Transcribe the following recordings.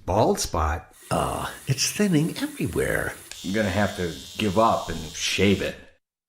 bald spot. It's thinning everywhere. I'm gonna have to give up and shave it.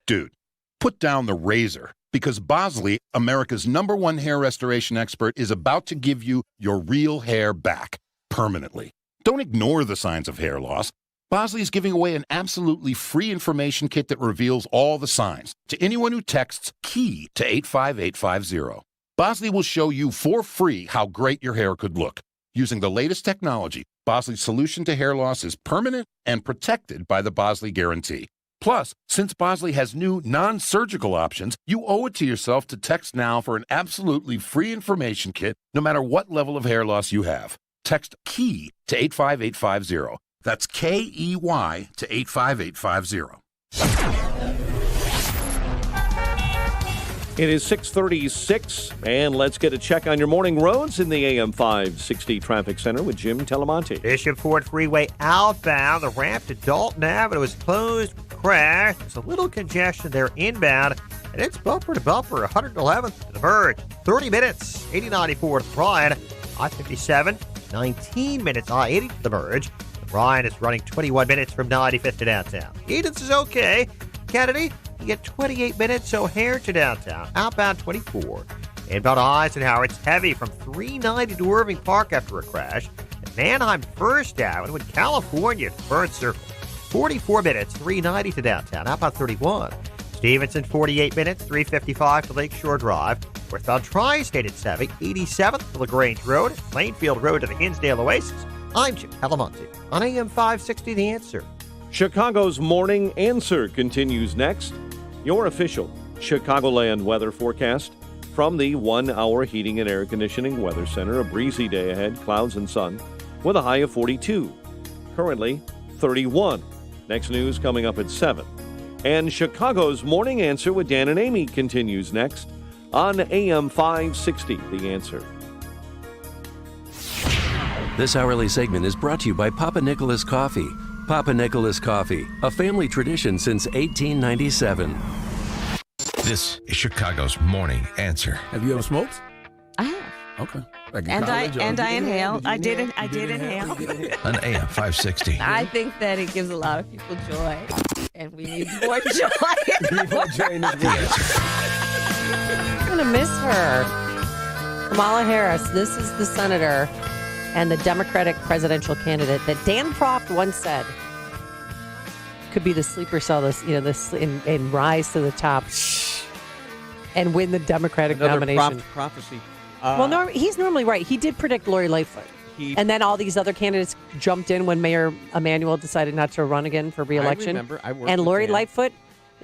Dude, put down the razor, because Bosley, America's #1 hair restoration expert, is about to give you your real hair back permanently. Don't ignore the signs of hair loss. Bosley is giving away an absolutely free information kit that reveals all the signs to anyone who texts KEY to 85850. Bosley will show you for free how great your hair could look. Using the latest technology, Bosley's solution to hair loss is permanent and protected by the Bosley Guarantee. Plus, since Bosley has new non-surgical options, you owe it to yourself to text now for an absolutely free information kit, no matter what level of hair loss you have. Text KEY to 85850. That's KEY to 85850. It is 6:36, and let's get a check on your morning roads in the AM 560 Traffic Center with Jim Telemonte. Bishop Ford Freeway outbound, the ramp to Dalton Avenue was closed with crash. There's a little congestion there inbound, and it's bumper to bumper, 111th to the Verge. 30 minutes, 8094 to Bryan, I-57, 19 minutes, I-80 to the Verge. Bryan is running 21 minutes from 95th to downtown. Edens is okay. Kennedy, you get 28 minutes, O'Hare to downtown. Outbound 24. Inbound Eisenhower, it's heavy from 390 to Irving Park after a crash. And Manheim First Avenue in California, Burnt Circle. 44 minutes, 390 to downtown. Outbound 31. Stevenson, 48 minutes, 355 to Lakeshore Drive. Northbound Tri-State at 7, 87th to LaGrange Road, Plainfield Road to the Hinsdale Oasis. I'm Jim Telemonte on AM 560 The Answer. Chicago's Morning Answer continues next. Your official Chicagoland weather forecast from the 1 Hour Heating and Air Conditioning Weather Center. A breezy day ahead, clouds and sun, with a high of 42. Currently 31. Next news coming up at 7. And Chicago's Morning Answer with Dan and Amy continues next on AM 560 The Answer. This hourly segment is brought to you by Papa Nicholas Coffee. Papa Nicholas Coffee, a family tradition since 1897. This is Chicago's Morning Answer. Have you ever smoked? I have. Okay. Like in And college, I inhaled. I did inhale. On AM 560. I think that it gives a lot of people joy, and we need more joy. More joy in this world. I'm going to miss her. Kamala Harris, this is the senator and the Democratic presidential candidate that Dan Proft once said could be the sleeper cell, and rise to the top and win the Democratic nomination. Prophecy. Well, he's normally right. He did predict Lori Lightfoot. And then all these other candidates jumped in when Mayor Emanuel decided not to run again for re-election. I remember. I worked and with Lori Dan. Lightfoot,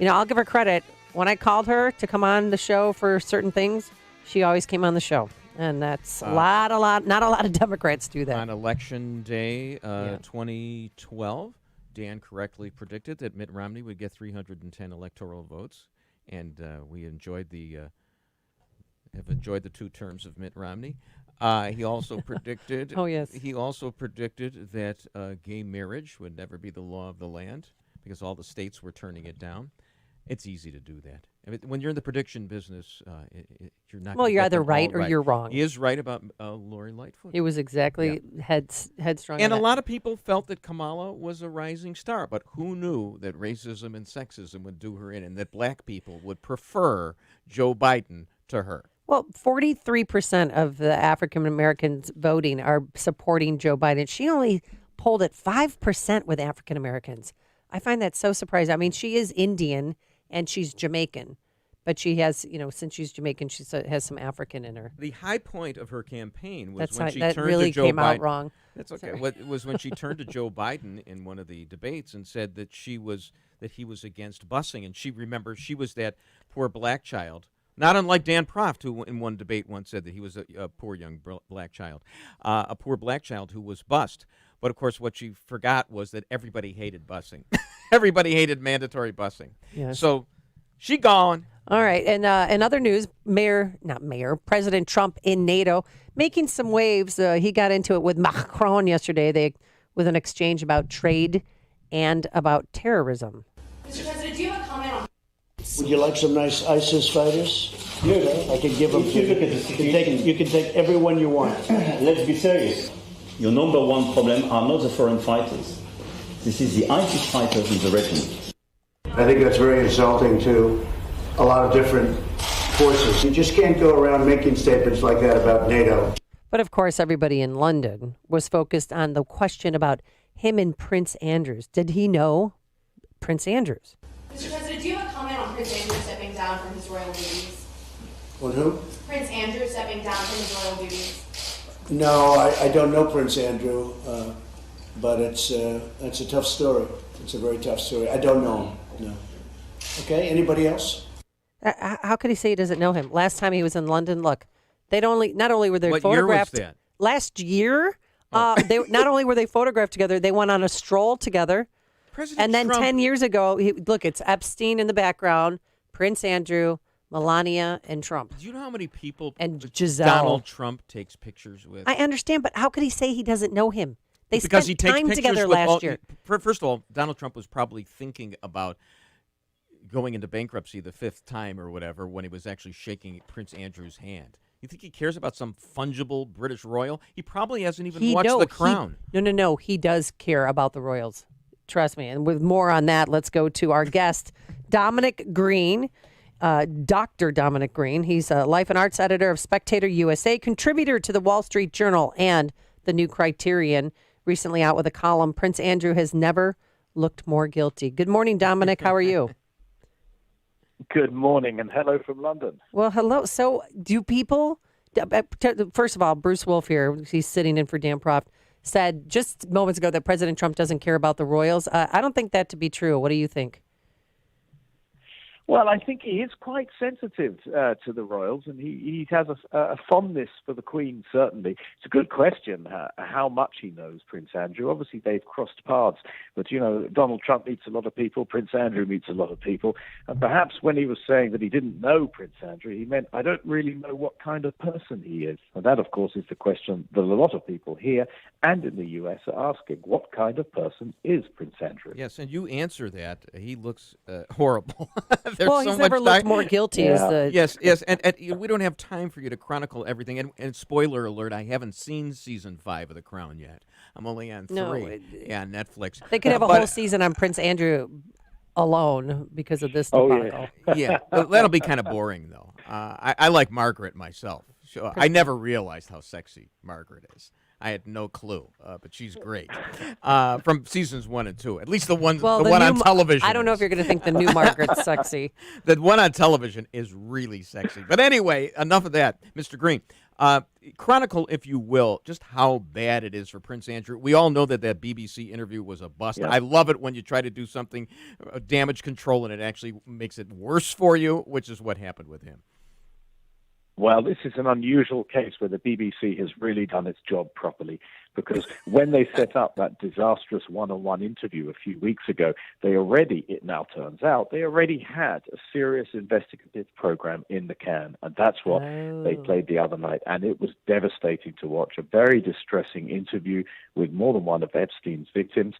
I'll give her credit. When I called her to come on the show for certain things, she always came on the show. And that's not a lot of Democrats do that. On Election Day 2012, Dan correctly predicted that Mitt Romney would get 310 electoral votes, and we have enjoyed the 2 terms of Mitt Romney. He also predicted. Oh, yes. He also predicted that gay marriage would never be the law of the land because all the states were turning it down. It's easy to do that. I mean, when you're in the prediction business, you're not. Well, gonna you're get either them right all or right. you're wrong. He is right about Lori Lightfoot. He was exactly headstrong. And a lot of people felt that Kamala was a rising star, but who knew that racism and sexism would do her in, and that black people would prefer Joe Biden to her. Well, 43% of the African Americans voting are supporting Joe Biden. She only polled at 5% with African Americans. I find that so surprising. I mean, she is Indian and she's Jamaican, but she has, since she's Jamaican, she has some African in her. The high point of her campaign was That's when not, she that turned really to Joe came Biden. out wrong. That's okay. Sorry. What was when she turned to Joe Biden in one of the debates and said that he was against busing, and she was that poor black child. Not unlike Dan Proft, who in one debate once said that he was a poor young black child, a poor black child who was bused. But, of course, what she forgot was that everybody hated busing. Everybody hated mandatory busing. Yes. So she gone. All right. And in other news, President Trump in NATO making some waves. He got into it with Macron yesterday with an exchange about trade and about terrorism. Mr. President, do you have a comment on... Would you like some nice ISIS fighters? I can give them to you. You can take everyone you want. Let's be serious. your number one problem are not the foreign fighters. This is the ISIS fighters in the regiment. I think that's very insulting to a lot of different forces. You just can't go around making statements like that about NATO. But of course, everybody in London was focused on the question about him and Prince Andrews. Did he know Prince Andrews? Mr. President, do you have a comment on Prince Andrew stepping down from his royal duties? On who? Prince Andrew stepping down from his royal duties. No, I don't know Prince Andrew, but it's a tough story. It's a very tough story. I don't know him, no. Okay, anybody else? How could he say he doesn't know him? Last time he was in London, look, not only were they What photographed year was that? last year, they not only were they photographed together, they went on a stroll together. President And then Trump, 10 years ago, look, it's Epstein in the background, Prince Andrew, Melania, and Trump. do you know how many people And Giselle. Donald Trump takes pictures with? I understand, but how could he say he doesn't know him? They because spent he takes time pictures together with last year. First of all, Donald Trump was probably thinking about going into bankruptcy the fifth time or whatever when he was actually shaking Prince Andrew's hand. You think he cares about some fungible British royal? He probably hasn't even watched The Crown. No. He does care about the royals. Trust me. And with more on that, let's go to our guest, Dominic Green. Dr. Dominic Green. He's a life and arts editor of Spectator USA, contributor to the Wall Street Journal and the New Criterion, recently out with a column, Prince Andrew has never looked more guilty. Good morning, Dominic. How are you? Good morning, and hello from London. Well, hello. So do people, first of all, Bruce Wolf here, he's sitting in for Dan Proft, said just moments ago that President Trump doesn't care about the royals. I don't think that to be true. What do you think? Well, I think he is quite sensitive to the royals, and he has a fondness for the Queen, certainly. It's a good question, how much he knows Prince Andrew. Obviously, they've crossed paths, but, Donald Trump meets a lot of people, Prince Andrew meets a lot of people, and perhaps when he was saying that he didn't know Prince Andrew, he meant, I don't really know what kind of person he is. And that, of course, is the question that a lot of people here and in the U.S. are asking. What kind of person is Prince Andrew? Yes, and you answer that. He looks horrible. Well, he's never looked more guilty. Yeah. Yes, and we don't have time for you to chronicle everything. And spoiler alert, I haven't seen season 5 of The Crown yet. I'm only on 3. No, on Netflix. They could have a whole season on Prince Andrew alone because of this debacle. Yeah, that'll be kind of boring, though. I like Margaret myself. So I never realized how sexy Margaret is. I had no clue, but she's great. From seasons 1 and 2, at least the one on television. I don't know if you're going to think the new Margaret's sexy. The one on television is really sexy. But anyway, enough of that, Mr. Green. Chronicle, if you will, just how bad it is for Prince Andrew. We all know that BBC interview was a bust. Yeah. I love it when you try to do something, damage control, and it actually makes it worse for you, which is what happened with him. Well, this is an unusual case where the BBC has really done its job properly, because when they set up that disastrous one-on-one interview a few weeks ago, it now turns out, they already had a serious investigative program in the can, and that's what they played the other night, and it was devastating to watch. A very distressing interview with more than one of Epstein's victims,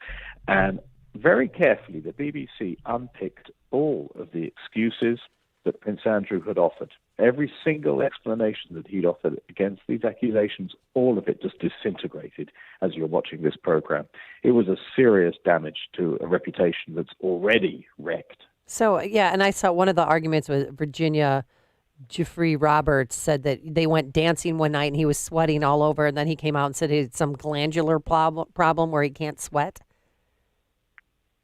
and very carefully the BBC unpicked all of the excuses that Prince Andrew had offered. Every single explanation that he'd offered against these accusations, all of it just disintegrated as you're watching this program. It was a serious damage to a reputation that's already wrecked. So, yeah, and I saw one of the arguments with Virginia Jeffrey Roberts said that they went dancing one night and he was sweating all over, and then he came out and said he had some glandular problem where he can't sweat.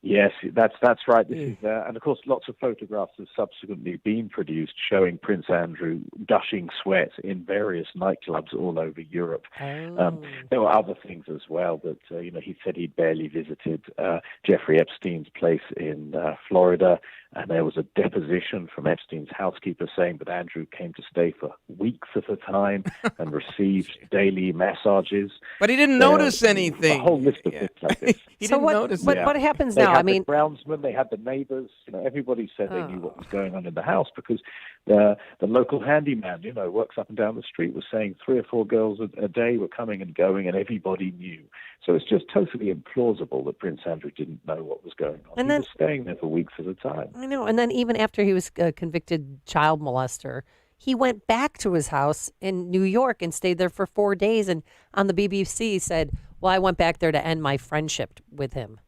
Yes, that's right. This is, and of course, lots of photographs have subsequently been produced showing Prince Andrew gushing sweat in various nightclubs all over Europe. There were other things as well that he said he'd barely visited Jeffrey Epstein's place in Florida, and there was a deposition from Epstein's housekeeper saying that Andrew came to stay for weeks at a time and received daily massages. But he didn't notice anything. A whole list of things like this. He didn't notice. What happens now? The groundsman, they had the neighbors. Everybody said they knew what was going on in the house, because the local handyman, works up and down the street, was saying 3 or 4 girls a day were coming and going, and everybody knew. So it's just totally implausible that Prince Andrew didn't know what was going on. And he was staying there for weeks at a time. I know. And then even after he was a convicted child molester, he went back to his house in New York and stayed there for 4 days. And on the BBC said, well, I went back there to end my friendship with him.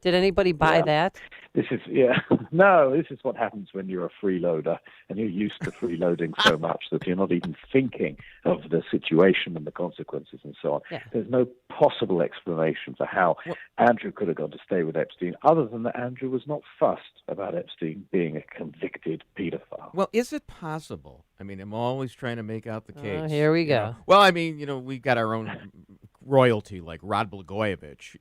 Did anybody buy that? This is what happens when you're a freeloader and you're used to freeloading so much that you're not even thinking of the situation and the consequences and so on. Yeah. There's no possible explanation for how Andrew could have gone to stay with Epstein, other than that Andrew was not fussed about Epstein being a convicted pedophile. Well, is it possible? I mean, I'm always trying to make out the case. Here we go. Well, I mean, we've got our own royalty, like Rod Blagojevich,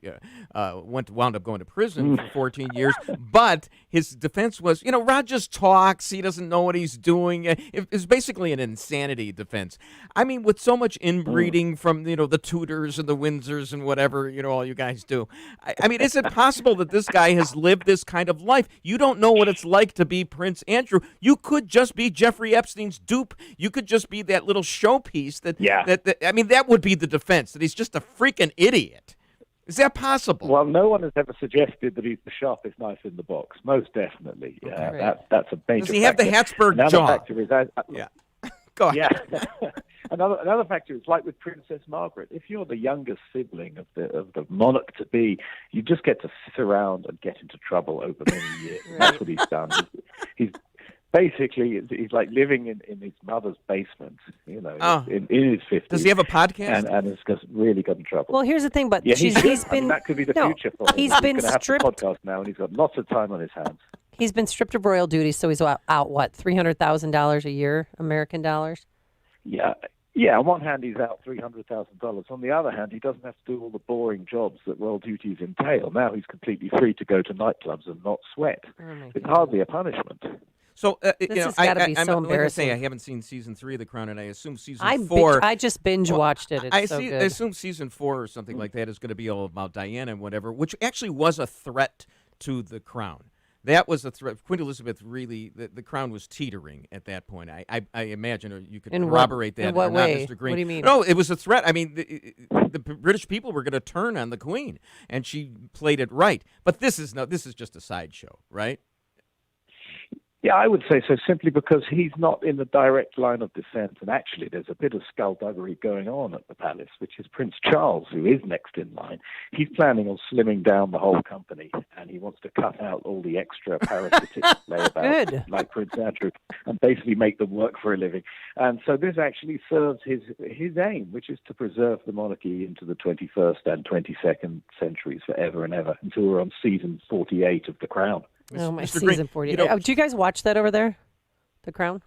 wound up going to prison for 14 years. But his defense was, Rod just talks. He doesn't know what he's doing. It's basically an insanity defense. I mean, with so much inbreeding from, the Tudors and the Windsors and whatever, all you guys do. I mean, is it possible that this guy has lived this kind of life? You don't know what it's like to be Prince Andrew. You could just be Jeffrey Epstein's dupe. You could just be that little showpiece that would be the defense, that he's just a freaking idiot. Is that possible? Well, no one has ever suggested that he's the sharpest knife in the box. Most definitely. That's a major Does he have the Habsburg Another jaw? Factor is, Go ahead. Yeah. Another factor is like with Princess Margaret. If you're the youngest sibling of the monarch to be, you just get to sit around and get into trouble over many years. Right. That's what he's done. He's basically, he's like living in his mother's basement, in his 50s. Does he have a podcast? And has just really got in trouble. Well, here's the thing, but he's been. That could be the future for him. He's been stripped. Have a podcast now, and he's got lots of time on his hands. He's been stripped of royal duties, so he's out what, $300,000 a year, American dollars? Yeah. Yeah, on one hand, he's out $300,000. On the other hand, he doesn't have to do all the boring jobs that royal duties entail. Now he's completely free to go to nightclubs and not sweat. It's hardly a punishment. So, this has got to be so embarrassing. I haven't seen season 3 of The Crown, and I assume season 4. I just binge watched it. It's I assume season 4 or something like that is going to be all about Diana and whatever, which actually was a threat to the Crown. That was a threat. Queen Elizabeth really, the Crown was teetering at that point. I imagine you could corroborate that. In what way? Mr. Green. What do you mean? No, it was a threat. I mean, the British people were going to turn on the Queen, and she played it right. But this is just a sideshow, right? Yeah, I would say so, simply because he's not in the direct line of descent. And actually, there's a bit of skullduggery going on at the palace, which is Prince Charles, who is next in line. He's planning on slimming down the whole company, and he wants to cut out all the extra parasitic layabouts like Prince Andrew and basically make them work for a living. And so this actually serves his aim, which is to preserve the monarchy into the 21st and 22nd centuries forever and ever, until we're on season 48 of The Crown. Oh, my Mr. season Green, 48. Do you guys watch that over there, The Crown?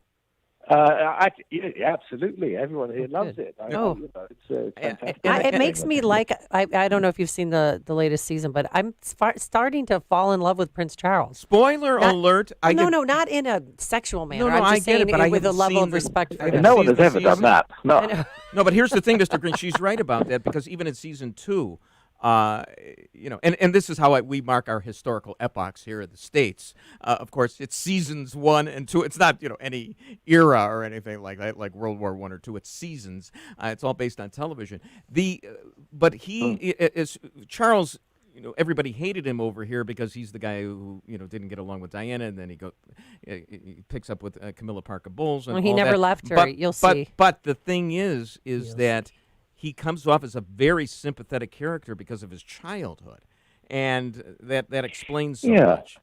Absolutely. Everyone here loves it. It's fantastic. It makes me like, I don't know if you've seen the latest season, but I'm starting to fall in love with Prince Charles. Spoiler alert. No, not in a sexual manner. No, I'm just I get saying it, but with a level of respect for him. No one has ever done that. No. No, but here's the thing, Mr. Green. She's right about that, because even in season 2, and this is how we mark our historical epochs here in the States. Of course, it's seasons 1 and 2. It's not, any era or anything like that, like World War I or 2. It's seasons. It's all based on television. But he is Charles. Everybody hated him over here because he's the guy who didn't get along with Diana, and then he picks up with Camilla Parker Bowles. And he never left her. You'll see. But the thing is that he comes off as a very sympathetic character because of his childhood, and that explains so much.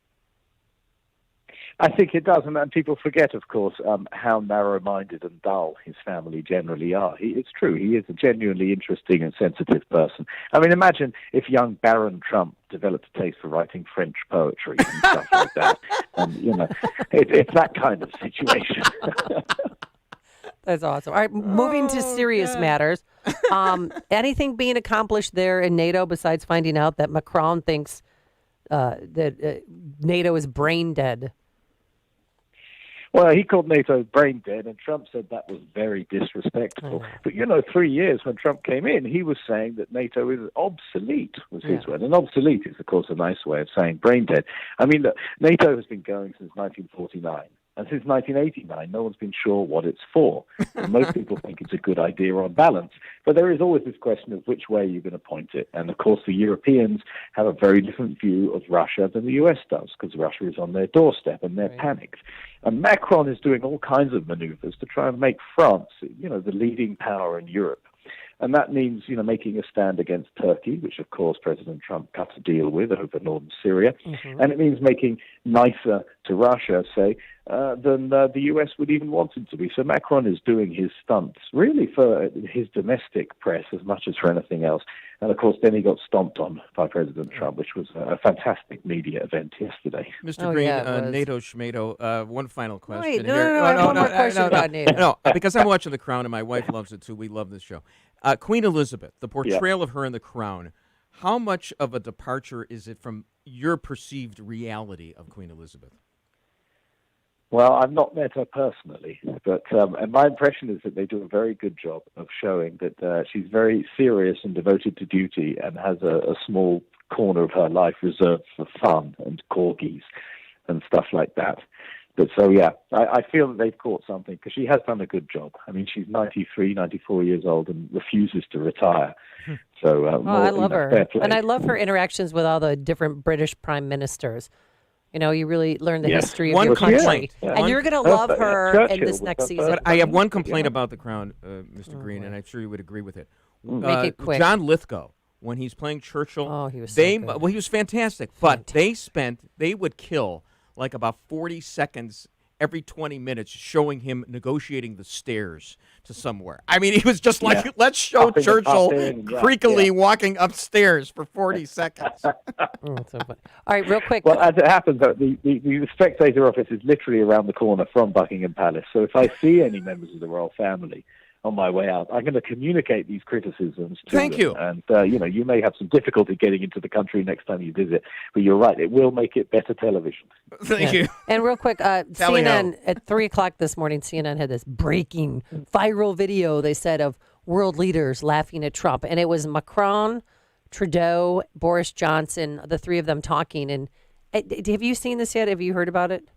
I think it does, and people forget, of course, how narrow-minded and dull his family generally are. It's true, he is a genuinely interesting and sensitive person. I mean, imagine if young Baron Trump developed a taste for writing French poetry and stuff like that. And, it's that kind of situation. That's awesome. All right, moving to serious matters. Anything being accomplished there in NATO besides finding out that Macron thinks that NATO is brain dead? Well, he called NATO brain dead, and Trump said that was very disrespectful. But, 3 years when Trump came in, he was saying that NATO is obsolete, was his word. And obsolete is, of course, a nice way of saying brain dead. I mean, look, NATO has been going since 1949. And since 1989, no one's been sure what it's for. And most people think it's a good idea on balance. But there is always this question of which way you're going to point it. And, of course, the Europeans have a very different view of Russia than the U.S. does, because Russia is on their doorstep and they're panicked. And Macron is doing all kinds of maneuvers to try and make France, the leading power in Europe. And that means, making a stand against Turkey, which, of course, President Trump cut a deal with over northern Syria. Mm-hmm. And it means making nicer to Russia, say, than the U.S. would even want him to be. So Macron is doing his stunts, really for his domestic press as much as for anything else. And, of course, then he got stomped on by President Trump, which was a fantastic media event yesterday. Mr. Green, NATO Schmato, one final question. Wait, no, I have one more question about NATO. No, because I'm watching The Crown, and my wife loves it, too. We love this show. Queen Elizabeth, the portrayal of her in The Crown, how much of a departure is it from your perceived reality of Queen Elizabeth? Well, I've not met her personally, but and my impression is that they do a very good job of showing that she's very serious and devoted to duty and has a small corner of her life reserved for fun and corgis and stuff like that. But so, yeah, I feel that they've caught something because she has done a good job. I mean, she's 93, 94 years old and refuses to retire. So, I love her. And I love her interactions with all the different British prime ministers. You really learn the history of your country. Yeah. And you're going to love her in this next season. But I have one complaint about The Crown, Mr. Green, and I'm sure you would agree with it. Make it quick. John Lithgow, when he's playing Churchill, he was so good. Well, he was fantastic. But they would kill like about 40 seconds every 20 minutes showing him negotiating the stairs to somewhere. I mean, he was just like, let's show Churchill creakily walking upstairs for 40 seconds. So all right, real quick. Well, as it happens, the Spectator office is literally around the corner from Buckingham Palace. So if I see any members of the royal family on my way out, I'm going to communicate these criticisms to Thank them. you. And, you may have some difficulty getting into the country next time you visit, but you're right, it will make it better television. Thank you. And real quick, CNN, at 3 o'clock this morning, CNN had this breaking viral video, they said, of world leaders laughing at Trump. And it was Macron, Trudeau, Boris Johnson, the three of them talking. And have you seen this yet? Have you heard about it?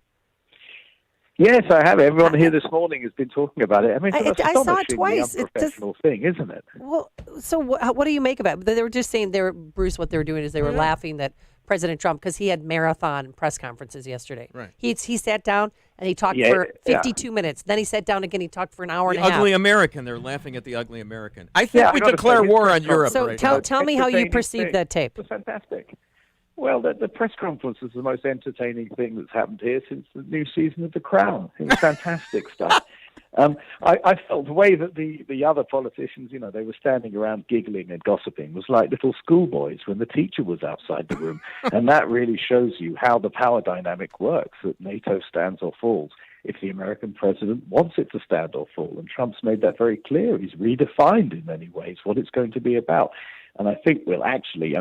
Yes, I have. Everyone here this morning has been talking about it. I mean, it's I saw it twice. It's unprofessional thing, isn't it? Well, so what do you make of it? They were just saying, Bruce, what they were doing is they were laughing that President Trump, because he had marathon press conferences yesterday. Right. He sat down and he talked for 52 minutes. Then he sat down again. He talked for an hour and a half. The ugly American. They're laughing at the ugly American. I think we declare war on Europe. So tell me how you perceive that tape. It was fantastic. Well, the press conference was the most entertaining thing that's happened here since the new season of The Crown. It was fantastic stuff. I felt the way that the other politicians, they were standing around giggling and gossiping was like little schoolboys when the teacher was outside the room. And that really shows you how the power dynamic works, that NATO stands or falls if the American president wants it to stand or fall. And Trump's made that very clear. He's redefined in many ways what it's going to be about. And I think we'll actually,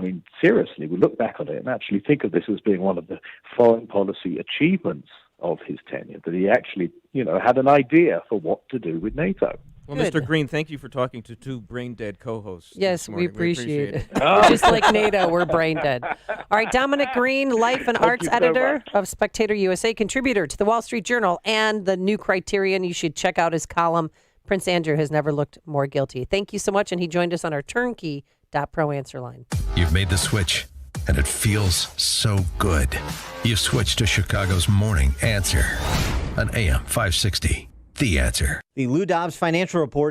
seriously, we'll look back on it and actually think of this as being one of the foreign policy achievements of his tenure, that he actually, had an idea for what to do with NATO. Well, Mr. Green, thank you for talking to two brain-dead co-hosts. Yes, we appreciate it. Just like NATO, we're brain-dead. All right, Dominic Green, life and arts editor of Spectator USA, contributor to the Wall Street Journal and the New Criterion. You should check out his column, Prince Andrew Has Never Looked More Guilty. Thank you so much, and he joined us on our turnkey.pro answer line. You've made the switch, and it feels so good. You've switched to Chicago's Morning Answer on AM 560. The Answer. The Lou Dobbs Financial Report